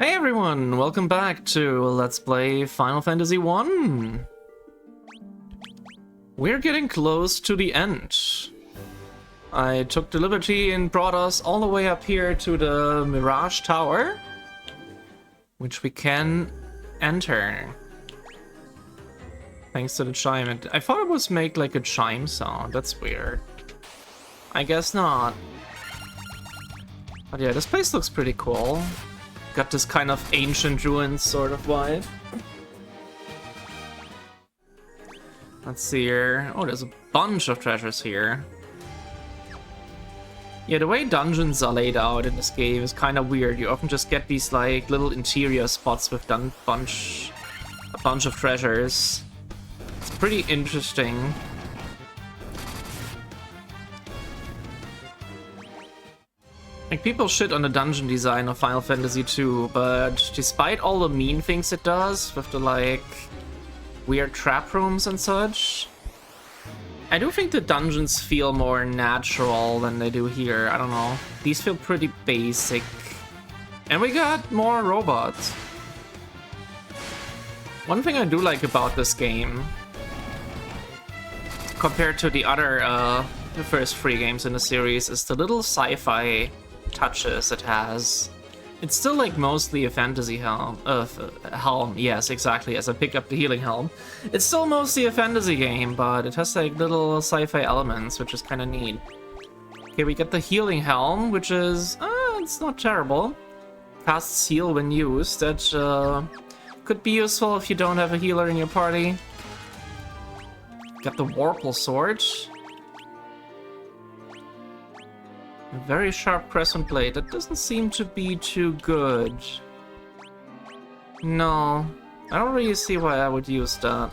Hey everyone, welcome back to Let's Play Final Fantasy 1. We're getting close to the end. I took the liberty and brought us all the way up here to the Mirage Tower, which we can enter. Thanks to the chime. I thought it was make like a chime sound. That's weird. I guess not. But yeah, this place looks pretty cool. Got this kind of ancient ruins sort of vibe. Let's see here. Oh, there's a bunch of treasures here. Yeah, the way dungeons are laid out in this game is kind of weird. You often just get these like little interior spots with a bunch of treasures. It's pretty interesting. Like, people shit on the dungeon design of Final Fantasy 2, but despite all the mean things it does, with the, like, weird trap rooms and such, I do think the dungeons feel more natural than they do here. I don't know. These feel pretty basic. And we got more robots. One thing I do like about this game, compared to the other, the first 3 games in the series, is the little sci-fi touches it has. It's still like mostly a fantasy helm. Yes, exactly, as I pick up the healing helm. It's still mostly a fantasy game, but it has like little sci-fi elements, which is kind of neat. Okay, we get the healing helm, which is, it's not terrible. Casts heal when used. That could be useful if you don't have a healer in your party. Got the Warple sword. A very sharp crescent blade. That doesn't seem to be too good. No, I don't really see why I would use that.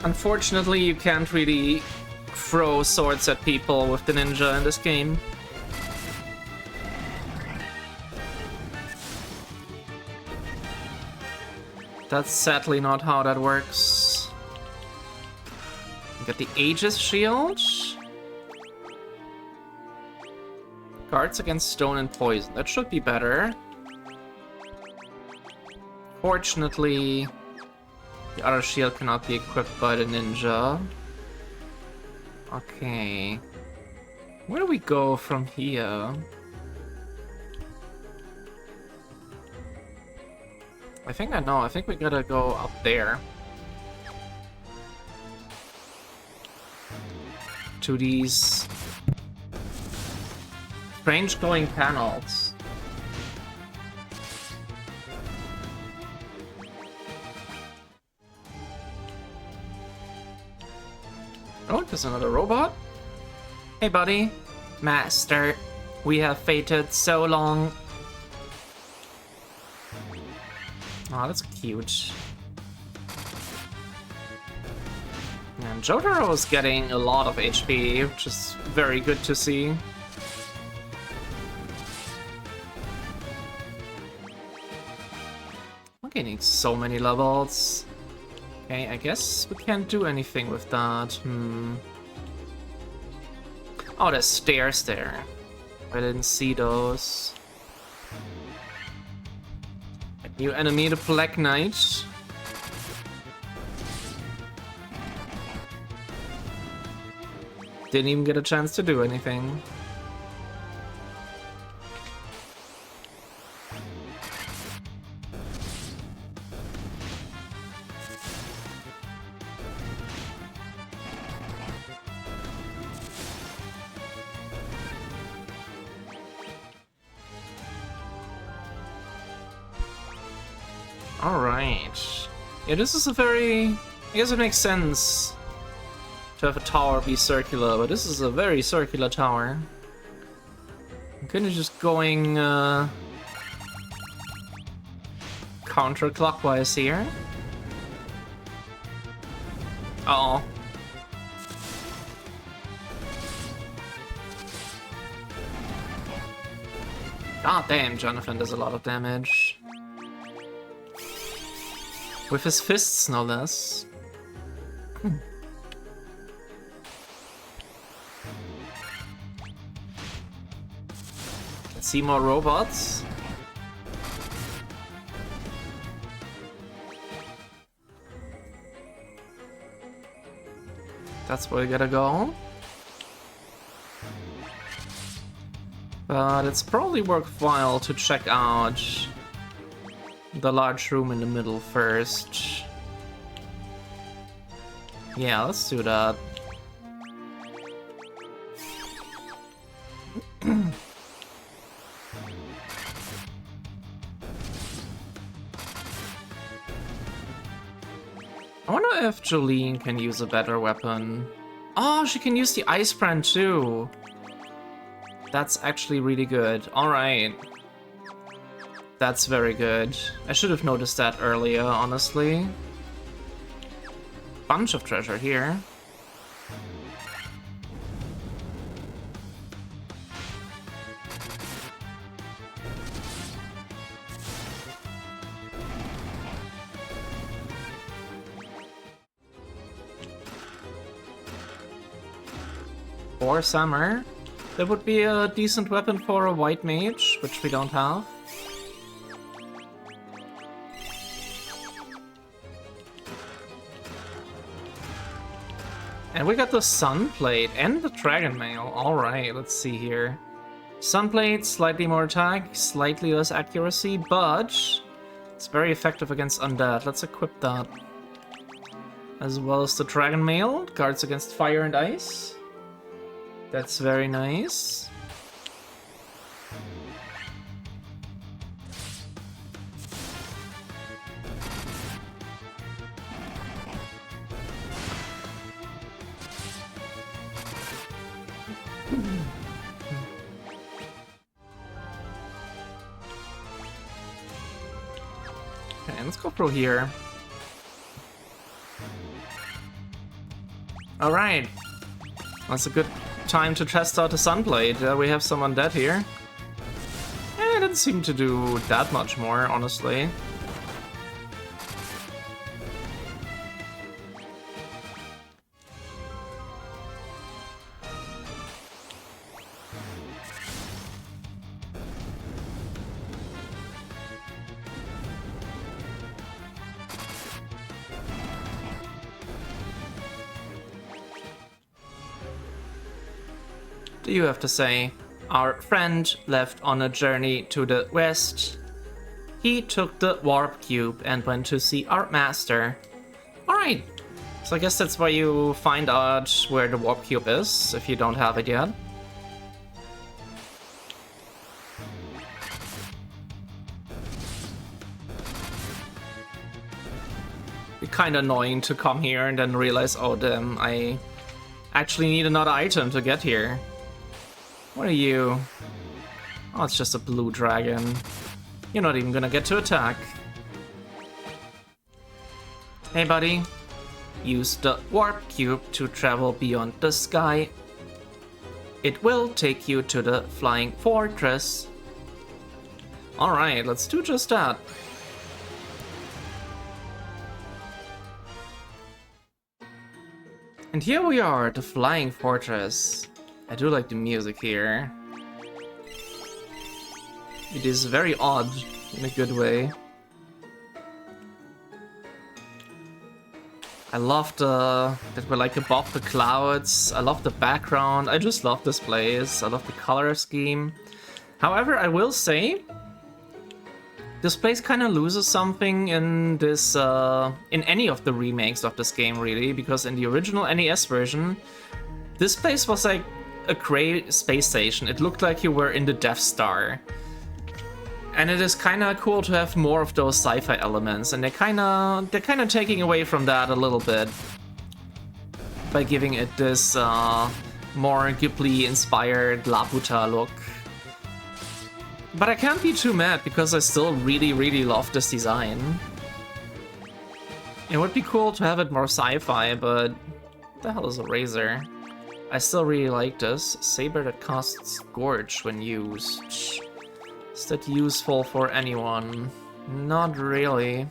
Unfortunately, you can't really throw swords at people with the ninja in this game. That's sadly not how that works. We got the Aegis shield. Guards against stone and poison. That should be better. Fortunately, the other shield cannot be equipped by the ninja. Okay. Where do we go from here? I think I know. I think we gotta go up there. To these strange glowing panels. Oh, there's another robot. Hey, buddy. Master, we have waited so long. Oh, that's cute. And Jotaro is getting a lot of HP, which is very good to see. I'm getting so many levels. Okay, I guess we can't do anything with that. Oh, there's stairs there. I didn't see those. New enemy, the Black Knight. Didn't even get a chance to do anything. Alright. Yeah, this is a very... I guess it makes sense to have a tower be circular, but this is a very circular tower. I'm kind of just going counterclockwise here. Uh-oh. God damn, Jonathan does a lot of damage. With his fists, no less. Let's see more robots. That's where we gotta go. But it's probably worthwhile to check out the large room in the middle first. Yeah, let's do that. I wonder if Jolene can use a better weapon. Oh, she can use the Ice Brand too. That's actually really good. Alright. That's very good. I should have noticed that earlier, honestly. Bunch of treasure here. Or Summer. That would be a decent weapon for a white mage, which we don't have. And we got the Sunplate and the Dragon Mail. Alright, let's see here. Sunplate, slightly more attack, slightly less accuracy, but it's very effective against undead. Let's equip that. As well as the Dragon Mail, guards against fire and ice. That's very nice. Okay, let's go through here. Alright. That's a good time to test out the Sunblade. We have some undead here. It didn't seem to do that much more, honestly. Do you have to say? Our friend left on a journey to the west. He took the warp cube and went to see our master. Alright, so I guess that's where you find out where the warp cube is, if you don't have it yet. It's kinda annoying to come here and then realize, oh damn, I actually need another item to get here. What are you? Oh, it's just a blue dragon. You're not even gonna get to attack. Hey buddy, use the warp cube to travel beyond the sky. It will take you to the flying fortress. Alright, let's do just that. And here we are at the flying fortress. I do like the music here. It is very odd, in a good way. I love that we're like above the clouds. I love the background. I just love this place. I love the color scheme. However, I will say, this place kind of loses something in this, in any of the remakes of this game, really, because in the original NES version, this place was like a gray space station. It looked like you were in the Death Star. And it is kind of cool to have more of those sci-fi elements, and they're kind of taking away from that a little bit by giving it this more Ghibli-inspired Laputa look. But I can't be too mad because I still really love this design. It would be cool to have it more sci-fi, but what the hell is a razor? I still really like this. Saber that casts Gorge when used. Is that useful for anyone? Not really.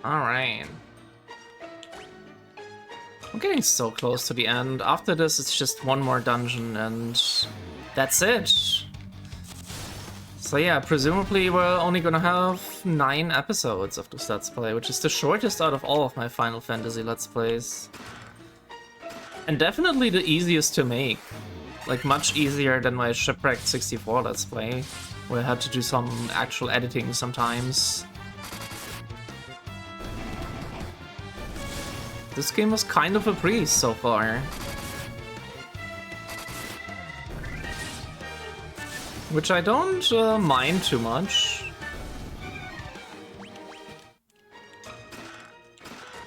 Alright. I'm getting so close to the end. After this, it's just one more dungeon and that's it. So yeah, presumably we're only gonna have 9 episodes of this Let's Play, which is the shortest out of all of my Final Fantasy Let's Plays. And definitely the easiest to make. Like, much easier than my Shipwrecked 64 Let's Play, where I had to do some actual editing sometimes. This game was kind of a breeze so far. Which I don't mind too much.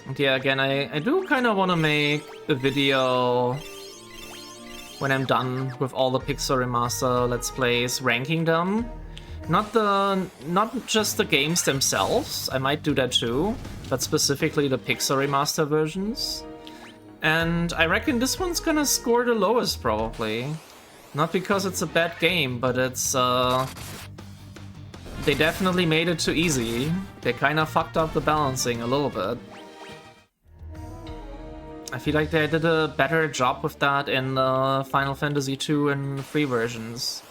And yeah, again, I do kind of want to make a video when I'm done with all the Pixel Remaster Let's Plays, ranking them. Not just the games themselves, I might do that too, but specifically the Pixel Remaster versions. And I reckon this one's gonna score the lowest, probably. Not because it's a bad game, but it's, they definitely made it too easy. They kind of fucked up the balancing a little bit. I feel like they did a better job with that in Final Fantasy II and free versions.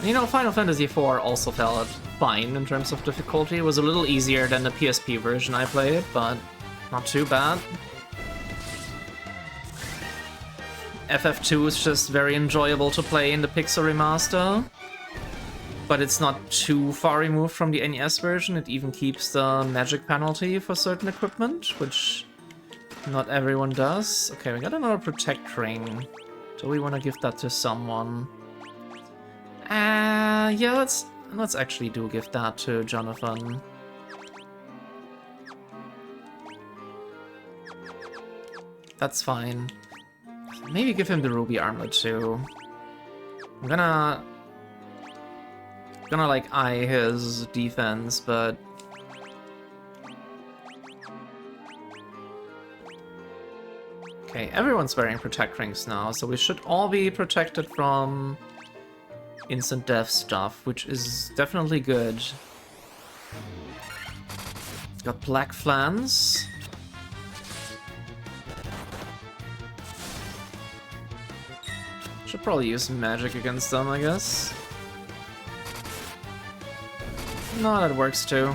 You know, Final Fantasy IV also felt fine in terms of difficulty. It was a little easier than the PSP version I played, but not too bad. FF2 is just very enjoyable to play in the Pixel Remaster, but it's not too far removed from the NES version. It even keeps the magic penalty for certain equipment, which not everyone does. Okay, we got another Protect Ring. Do we want to give that to someone? Yeah, let's actually give that to Jonathan. That's fine. Maybe give him the Ruby Armlet too. I'm gonna like eye his defense, but okay, everyone's wearing Protect Rings now, so we should all be protected from instant death stuff, which is definitely good. Got black flans. Should probably use some magic against them, I guess. No, that works too.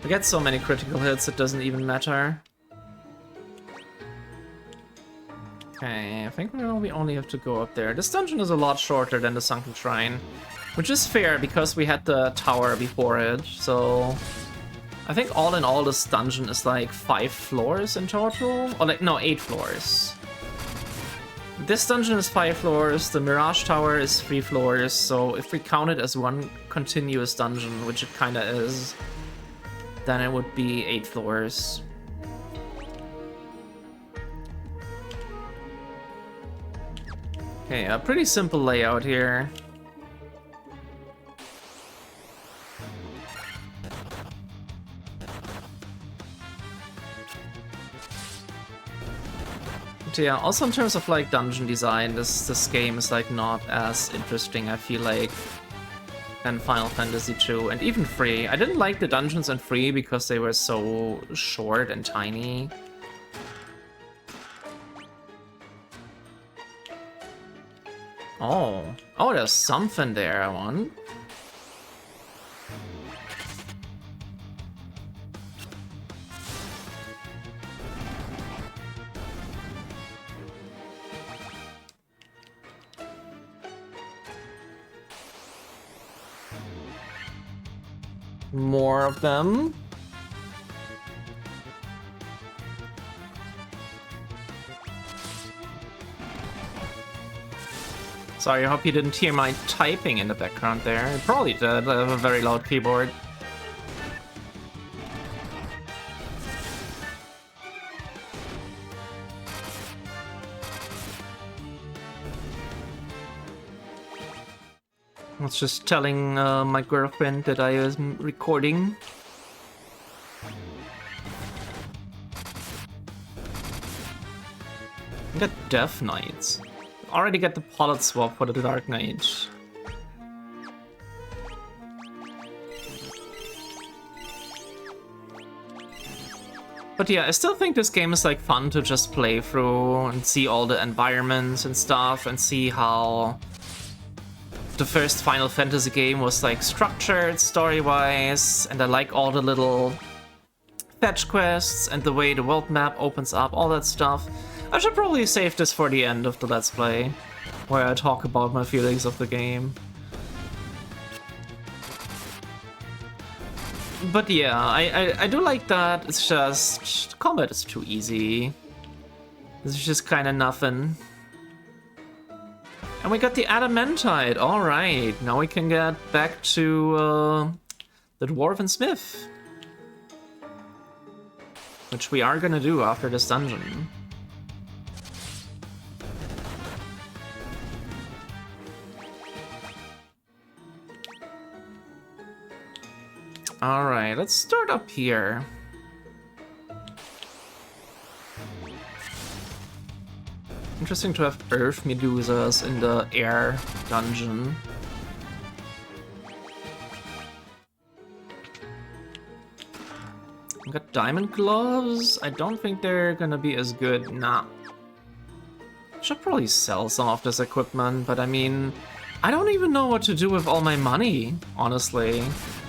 We get so many critical hits, it doesn't even matter. Okay, I think we only have to go up there. This dungeon is a lot shorter than the Sunken Shrine, which is fair because we had the tower before it, so I think all in all this dungeon is like 5 floors in total, or like, no, 8 floors. This dungeon is 5 floors, the Mirage Tower is 3 floors, so if we count it as one continuous dungeon, which it kinda is, then it would be 8 floors. Okay, a pretty simple layout here. But yeah, also in terms of like dungeon design, this game is like not as interesting, I feel like, than Final Fantasy II, and even 3. I didn't like the dungeons in 3 because they were so short and tiny. Oh, there's something there I want. More of them. Sorry, I hope you didn't hear my typing in the background there. It probably did, I have a very loud keyboard. I was just telling my girlfriend that I was recording. I got Death Knights. already get the palette swap for the Dark Knight. But yeah, I still think this game is like fun to just play through and see all the environments and stuff and see how the first Final Fantasy game was like structured story-wise, and I like all the little fetch quests and the way the world map opens up, all that stuff. I should probably save this for the end of the Let's Play, where I talk about my feelings of the game. But yeah, I do like that. It's just combat is too easy. This is just kind of nothing. And we got the Adamantite. All right, now we can get back to the Dwarven Smith, which we are gonna do after this dungeon. Alright, let's start up here. Interesting to have earth medusas in the air dungeon. We got diamond gloves. I don't think they're gonna be as good. Nah. Should probably sell some of this equipment, but I mean, I don't even know what to do with all my money, honestly.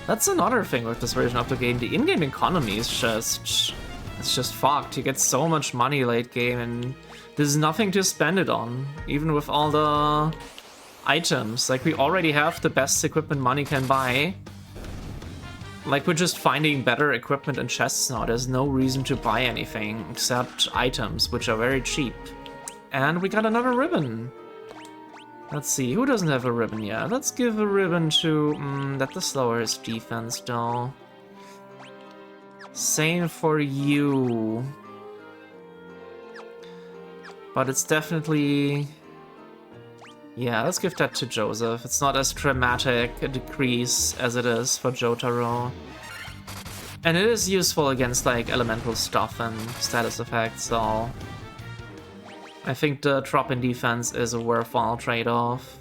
That's another thing with this version of the game. The in-game economy is just... it's just fucked. You get so much money late game and there's nothing to spend it on. Even with all the items. Like, we already have the best equipment money can buy. Like, we're just finding better equipment and chests now. There's no reason to buy anything except items, which are very cheap. And we got another ribbon. Let's see, who doesn't have a ribbon yet? Let's give a ribbon to... that the slower is defense, though. Same for you. But it's definitely... yeah, let's give that to Joseph. It's not as dramatic a decrease as it is for Jotaro. And it is useful against, like, elemental stuff and status effects, so... I think the drop in defense is a worthwhile trade-off.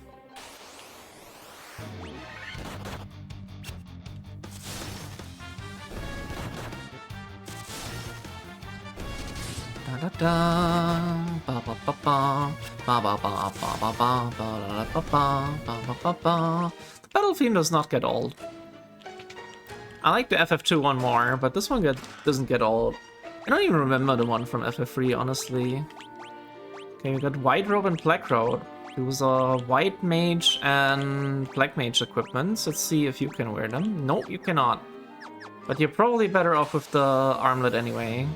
Da da ba ba ba ba ba ba ba ba ba ba ba ba ba ba ba. The battle theme does not get old. I like the FF2 one more, but this one doesn't get old. I don't even remember the one from FF3, honestly. Okay, we got White Robe and Black Robe. Those are White Mage and Black Mage equipments. Let's see if you can wear them. No, you cannot. But you're probably better off with the armlet anyway.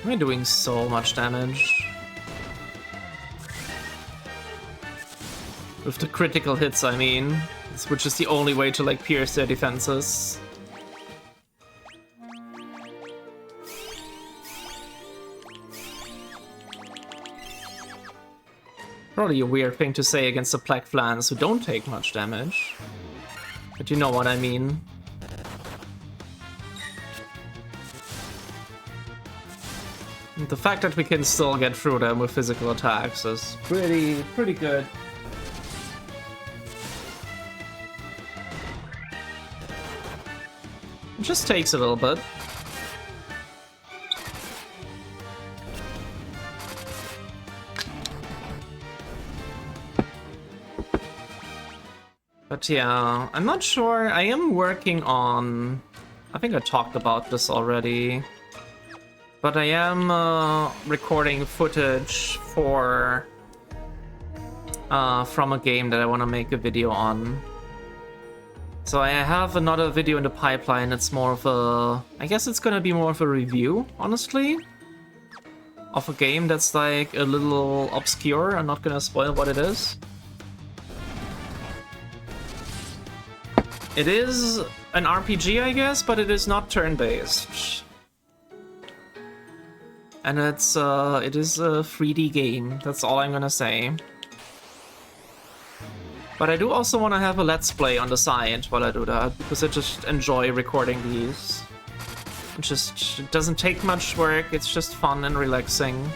We're doing so much damage. With the critical hits, I mean. Which is the only way to, like, pierce their defenses. Probably a weird thing to say against the Black Flans who don't take much damage. But you know what I mean. And the fact that we can still get through them with physical attacks is pretty good. It just takes a little bit. But yeah, I'm not sure. I am working on... I think I talked about this already. But I am recording footage for... from a game that I want to make a video on. So I have another video in the pipeline. It's more of a... I guess it's gonna be more of a review, honestly. Of a game that's like a little obscure. I'm not gonna spoil what it is. It is an RPG, I guess, but it is not turn-based. And it is a 3D game. That's all I'm gonna say. But I do also want to have a let's play on the side while I do that, because I just enjoy recording these. It doesn't take much work, it's just fun and relaxing.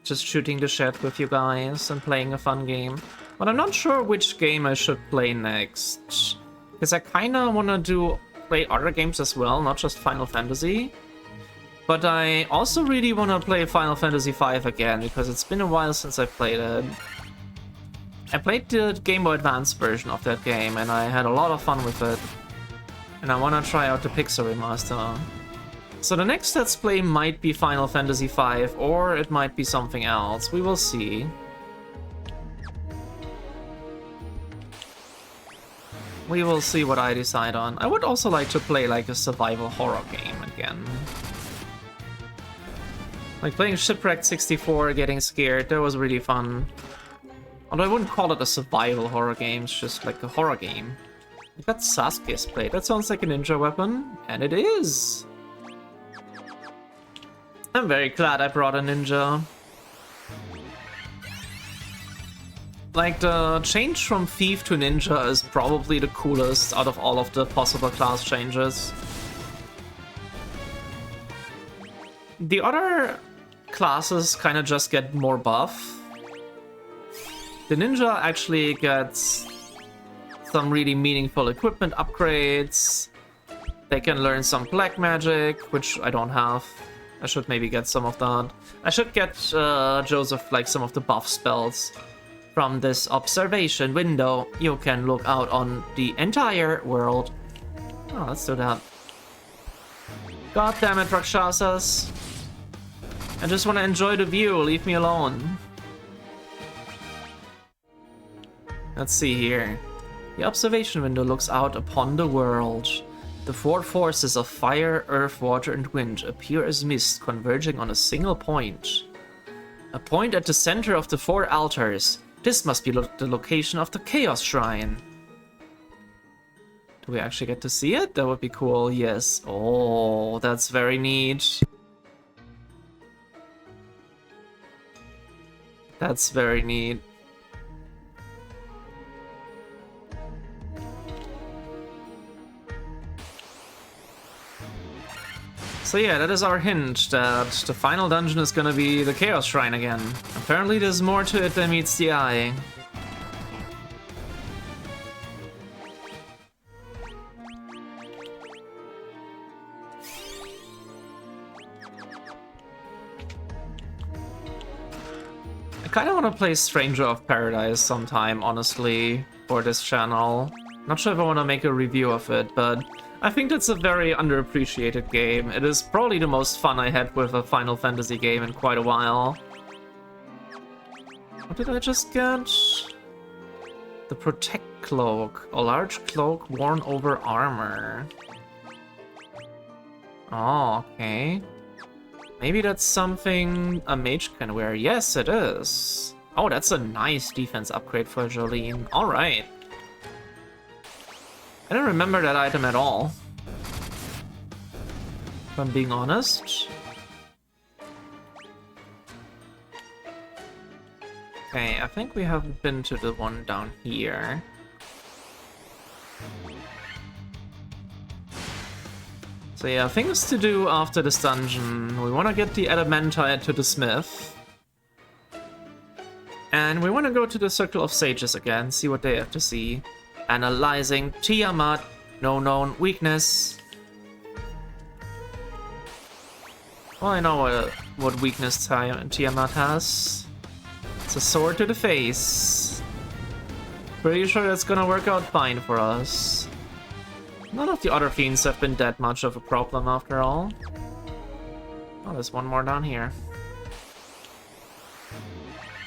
Just shooting the shit with you guys and playing a fun game. But I'm not sure which game I should play next. Because I kinda wanna play other games as well, not just Final Fantasy. But I also really wanna play Final Fantasy V again, because it's been a while since I played it. I played the Game Boy Advance version of that game, and I had a lot of fun with it. And I wanna try out the Pixel remaster. So the next Let's Play might be Final Fantasy V, or it might be something else. We will see. We will see what I decide on. I would also like to play like a survival horror game again. Like playing Shipwrecked 64, getting scared, that was really fun. Although I wouldn't call it a survival horror game, it's just like a horror game. I got Sasuke's blade. That sounds like a ninja weapon, and it is! I'm very glad I brought a ninja. Like, the change from thief to ninja is probably the coolest out of all of the possible class changes. The other classes kind of just get more buff. The ninja actually gets some really meaningful equipment upgrades. They can learn some black magic, which I don't have. I should maybe get some of that. I should get Joseph like some of the buff spells. From this observation window, you can look out on the entire world. Oh, let's do that. God damn it, Rakshasas. I just want to enjoy the view, leave me alone. Let's see here. The observation window looks out upon the world. The four forces of fire, earth, water, and wind appear as mist converging on a single point. A point at the center of the four altars. This must be the location of the Chaos Shrine. Do we actually get to see it? That would be cool, yes. Oh, that's very neat. That's very neat. So yeah, that is our hint that the final dungeon is gonna be the Chaos Shrine again. Apparently there's more to it than meets the eye. I kinda wanna play Stranger of Paradise sometime, honestly, for this channel. Not sure if I wanna make a review of it, but I think that's a very underappreciated game. It is probably the most fun I had with a Final Fantasy game in quite a while. What did I just get? The Protect Cloak. A large cloak worn over armor. Oh, okay. Maybe that's something a mage can wear. Yes, it is. Oh, that's a nice defense upgrade for Jolene. Alright. I don't remember that item at all, if I'm being honest. Okay, I think we haven't been to the one down here. So yeah, things to do after this dungeon. We want to get the Adamantite to the smith. And we want to go to the Circle of Sages again, see what they have to see. Analyzing Tiamat, no known weakness. Well, I know what weakness Tiamat has. It's a sword to the face. Pretty sure that's gonna work out fine for us. None of the other fiends have been that much of a problem after all. Oh, there's one more down here.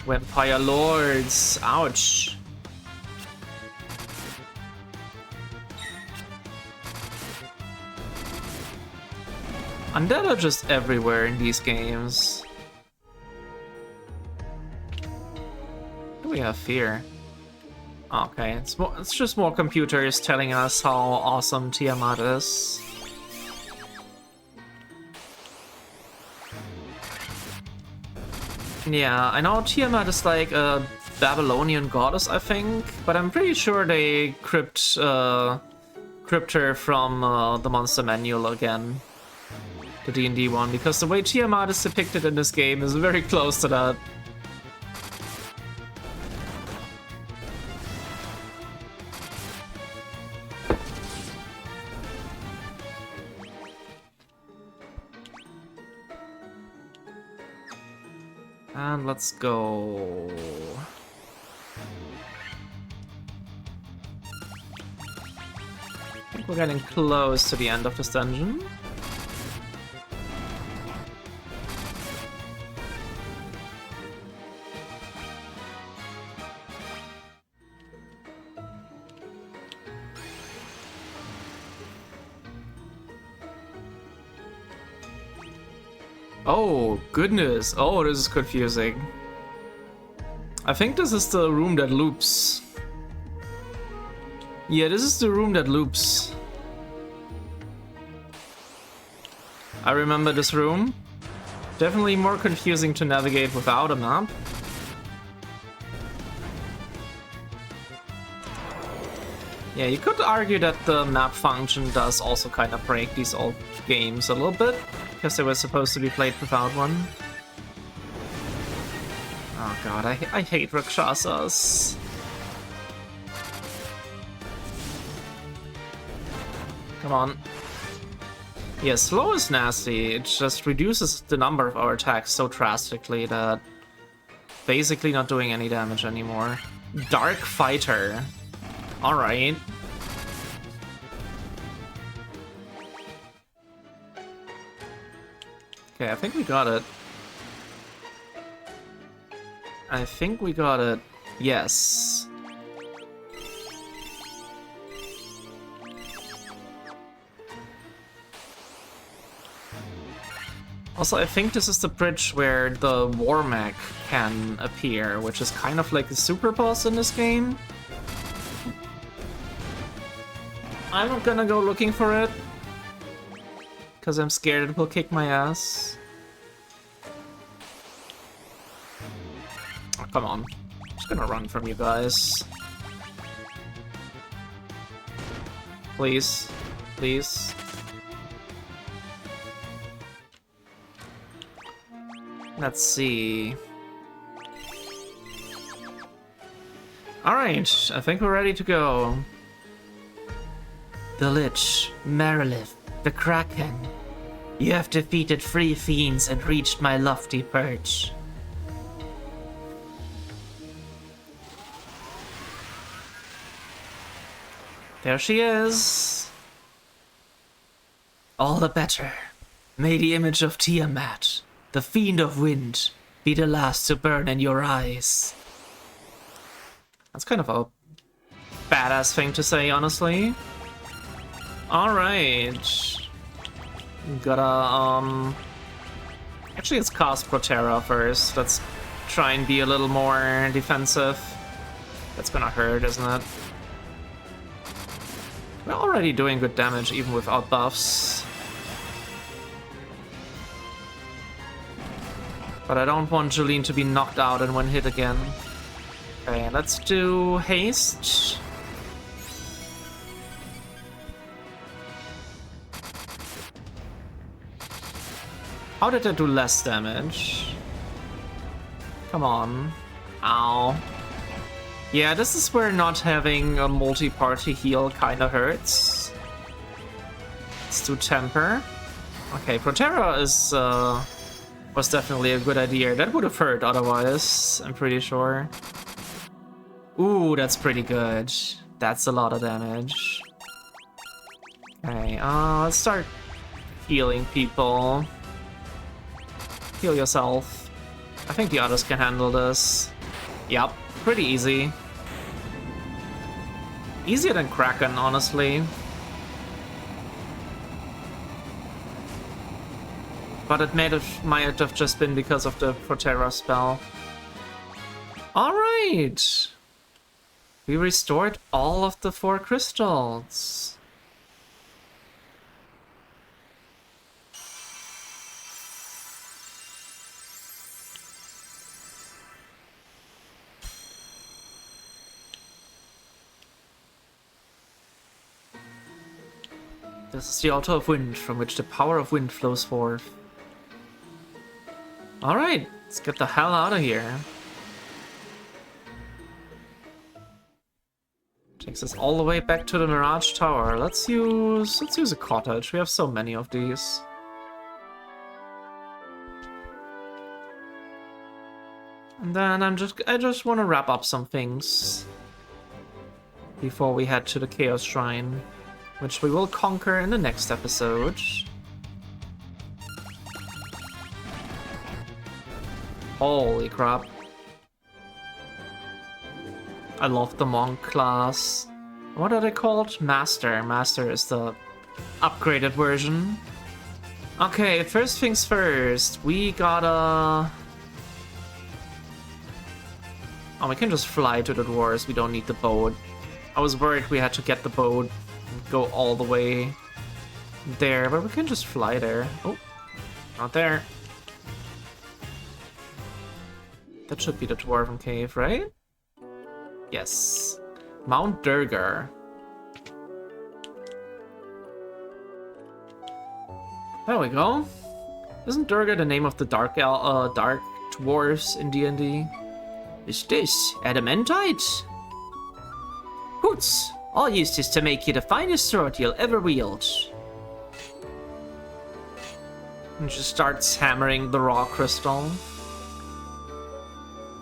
Vampire Lords, ouch. Undead are just everywhere in these games. What do we have here? Okay, it's just more computers telling us how awesome Tiamat is. Yeah, I know Tiamat is like a Babylonian goddess, I think, but I'm pretty sure they crypt her from the monster manual again, the D&D one, because the way Tiamat is depicted in this game is very close to that. And let's go. I think we're getting close to the end of this dungeon. Oh, goodness. Oh, this is confusing. I think this is the room that loops. Yeah, this is the room that loops. I remember this room. Definitely more confusing to navigate without a map. Yeah, you could argue that the map function does also kind of break these old games a little bit, because they were supposed to be played without one. Oh god, I hate Rakshasas. Come on. Yeah, slow is nasty. It just reduces the number of our attacks so drastically that basically not doing any damage anymore. Dark Fighter. Alright. Okay, I think we got it. I think we got it. Yes. Also, I think this is the bridge where the War Mech can appear, which is kind of like a super boss in this game. I'm not gonna go looking for it, because I'm scared it will kick my ass. Oh, come on. I'm just gonna run from you guys. Please. Please. Let's see. Alright, I think we're ready to go. The Lich, Marilith, the Kraken. You have defeated 3 fiends and reached my lofty perch. There she is. All the better. May the image of Tiamat, the fiend of wind, be the last to burn in your eyes. That's kind of a badass thing to say, honestly. Alright. Gotta, actually, let's cast Proterra first. Let's try and be a little more defensive. That's gonna hurt, isn't it? We're already doing good damage, even without buffs. But I don't want Julene to be knocked out in one hit again. Okay, let's do haste. How did I do less damage? Come on. Ow. Yeah, this is where not having a multi-party heal kinda hurts. Let's do Temper. Okay, Proterra is, was definitely a good idea. That would have hurt otherwise, I'm pretty sure. Ooh, that's pretty good. That's a lot of damage. Okay, let's start healing people. Heal yourself. I think the others can handle this. Yep, pretty easy. Easier than Kraken, honestly. But it might have just been because of the Proterra spell. Alright! We restored all of the 4 crystals. This is the altar of wind, from which the power of wind flows forth. Alright, let's get the hell out of here. Takes us all the way back to the Mirage Tower. Let's use a cottage. We have so many of these. And then I just want to wrap up some things before we head to the Chaos Shrine, which we will conquer in the next episode. Holy crap. I love the monk class. What are they called? Master. Master is the upgraded version. Okay, first things first. We gotta... Oh, we can just fly to the dwarves. We don't need the boat. I was worried we had to get the boat and go all the way there, but we can just fly there. Oh, not there. That should be the dwarven cave, right? Yes. Mount Durgar. There we go. Isn't Durgar the name of the dark dwarves in D&D? Is this adamantite? Hoots! I'll use this to make you the finest sword you'll ever wield. And just starts hammering the raw crystal.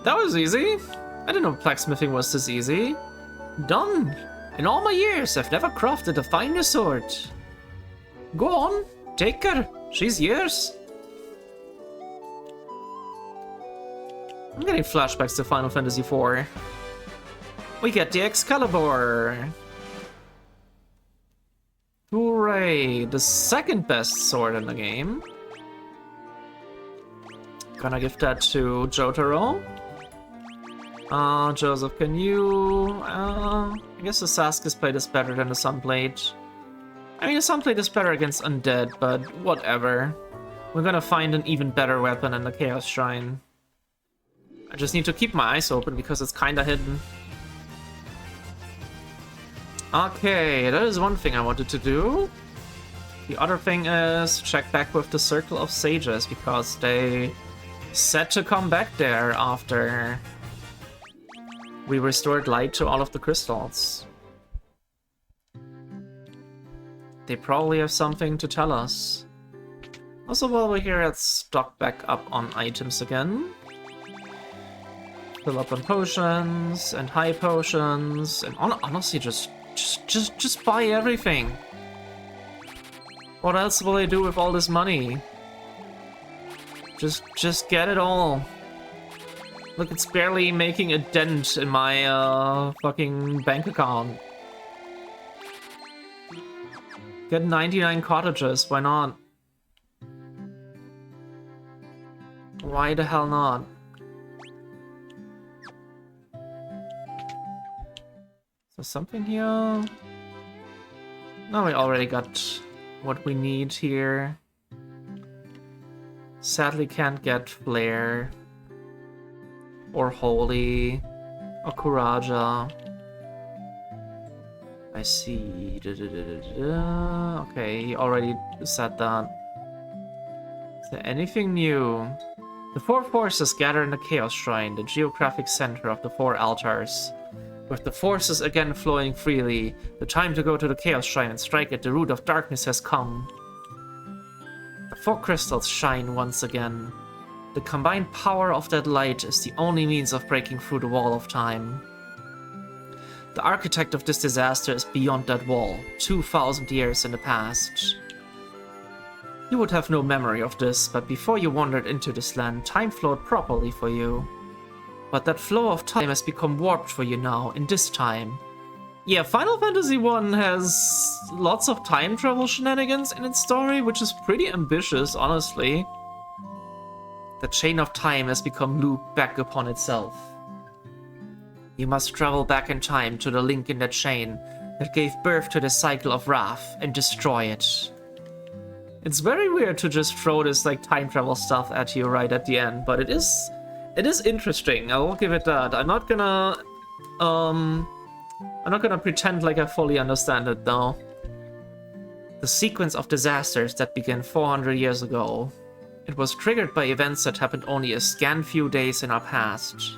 That was easy. I didn't know blacksmithing was this easy. Done. In all my years, I've never crafted a finer sword. Go on, take her. She's yours. I'm getting flashbacks to Final Fantasy IV. We get the Excalibur. Hooray, the second best sword in the game. Gonna give that to Jotaro. Joseph, can you... I guess the Sasuke's blade is better than the Sunblade. I mean, the Sunblade is better against undead, but whatever. We're gonna find an even better weapon in the Chaos Shrine. I just need to keep my eyes open because it's kinda hidden. Okay, that is one thing I wanted to do. The other thing is check back with the Circle of Sages, because they said to come back there after we restored light to all of the crystals. They probably have something to tell us. Also, while we're here, let's stock back up on items again. Fill up on potions and high potions, and honestly, just buy everything. What else will I do with all this money? Just get it all. Look, it's barely making a dent in my fucking bank account. Get 99 cottages, why not? Why the hell not? Is there something here? No, we already got what we need here. Sadly can't get Flare. Or Holy. Or Kuraja. I see. Okay, he already said that. Is there anything new? The four forces gather in the Chaos Shrine, the geographic center of the four altars. With the forces again flowing freely, the time to go to the Chaos Shrine and strike at the root of darkness has come. The four crystals shine once again. The combined power of that light is the only means of breaking through the wall of time. The architect of this disaster is beyond that wall, 2,000 years in the past. You would have no memory of this, but before you wandered into this land, time flowed properly for you. But that flow of time has become warped for you now, in this time. Yeah, Final Fantasy I has lots of time travel shenanigans in its story, which is pretty ambitious, honestly. The chain of time has become looped back upon itself. You must travel back in time to the link in that chain that gave birth to the cycle of wrath and destroy it. It's very weird to just throw this like time travel stuff at you right at the end, but it is interesting. I will give it that. I'm not gonna pretend like I fully understand it though. The sequence of disasters that began 400 years ago. It was triggered by events that happened only a scant few days in our past.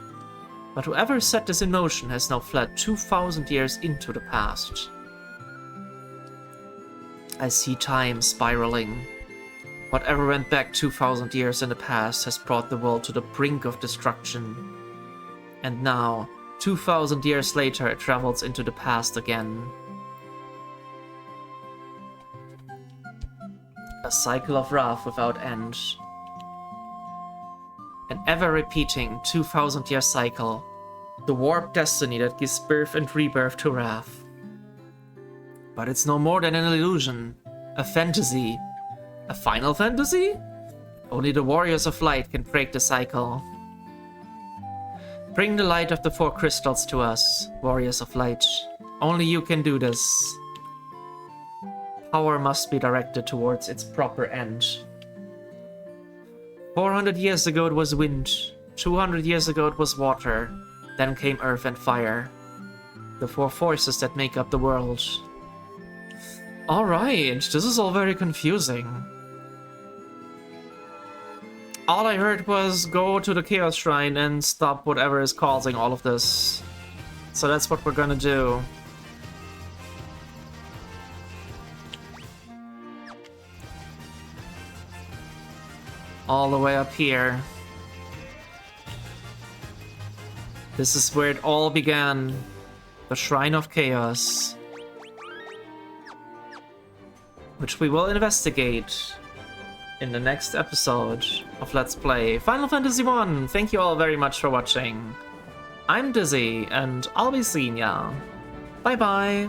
But whoever set this in motion has now fled 2,000 years into the past. I see time spiraling. Whatever went back 2,000 years in the past has brought the world to the brink of destruction. And now, 2,000 years later, it travels into the past again. A cycle of wrath without end. An ever-repeating 2,000-year cycle. The warped destiny that gives birth and rebirth to wrath. But it's no more than an illusion. A fantasy. A final fantasy? Only the warriors of light can break the cycle. Bring the light of the 4 crystals to us, warriors of light. Only you can do this. Power must be directed towards its proper end. 400 years ago it was wind, 200 years ago it was water, then came earth and fire. The 4 forces that make up the world. Alright, this is all very confusing. All I heard was go to the Chaos Shrine and stop whatever is causing all of this. So that's what we're gonna do. All the way up here. This is where it all began. The Shrine of Chaos. Which we will investigate in the next episode of Let's Play Final Fantasy I. Thank you all very much for watching. I'm Dizzy, and I'll be seeing ya. Bye bye.